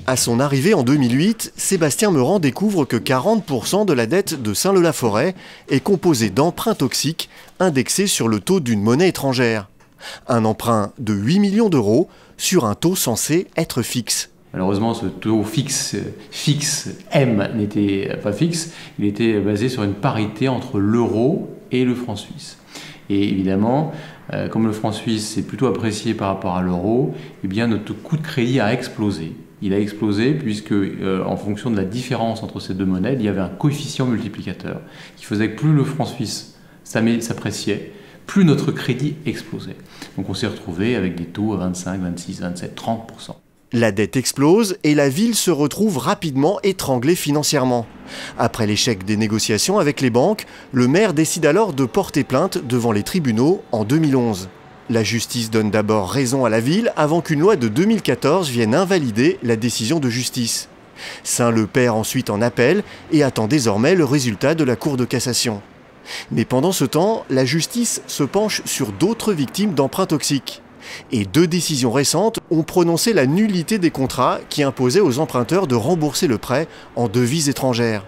À son arrivée en 2008, Sébastien Meurant découvre que 40% de la dette de Saint-Leu-la-Forêt est composée d'emprunts toxiques indexés sur le taux d'une monnaie étrangère. Un emprunt de 8 millions d'euros sur un taux censé être fixe. Malheureusement, ce taux fixe M n'était pas fixe, il était basé sur une parité entre l'euro et le franc suisse. Et évidemment, comme le franc suisse est plutôt apprécié par rapport à l'euro, eh bien notre coût de crédit a explosé. Il a explosé puisque, en fonction de la différence entre ces deux monnaies, il y avait un coefficient multiplicateur qui faisait que plus le franc suisse s'appréciait, plus notre crédit explosait. Donc on s'est retrouvé avec des taux à 25, 26, 27, 30%. La dette explose et la ville se retrouve rapidement étranglée financièrement. Après l'échec des négociations avec les banques, le maire décide alors de porter plainte devant les tribunaux en 2011. La justice donne d'abord raison à la ville avant qu'une loi de 2014 vienne invalider la décision de justice. Saint-Leu perd ensuite en appel et attend désormais le résultat de la Cour de cassation. Mais pendant ce temps, la justice se penche sur d'autres victimes d'emprunts toxiques. Et 2 décisions récentes ont prononcé la nullité des contrats qui imposaient aux emprunteurs de rembourser le prêt en devises étrangères.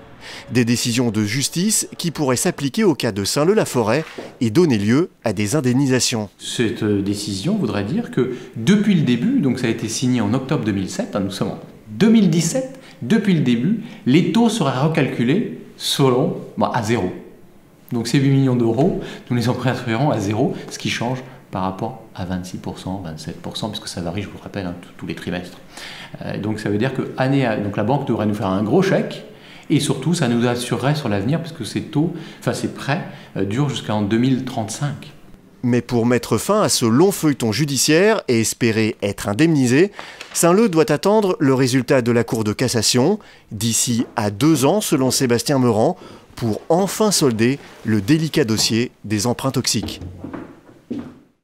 Des décisions de justice qui pourraient s'appliquer au cas de Saint-Leu-la-Forêt et donner lieu à des indemnisations. Cette décision voudrait dire que depuis le début, donc ça a été signé en octobre 2007, nous sommes en 2017, depuis le début, les taux seraient recalculés selon à zéro. Donc ces 8 millions d'euros, nous les emprunterons à zéro, ce qui change par rapport à 26%, 27%, puisque ça varie, je vous le rappelle, tous les trimestres. Donc ça veut dire que donc la banque devrait nous faire un gros chèque, et surtout ça nous assurerait sur l'avenir, puisque ces prêts durent jusqu'en 2035. Mais pour mettre fin à ce long feuilleton judiciaire et espérer être indemnisé, Saint-Leu doit attendre le résultat de la Cour de cassation, d'ici à 2 ans selon Sébastien Meurant, pour enfin solder le délicat dossier des emprunts toxiques.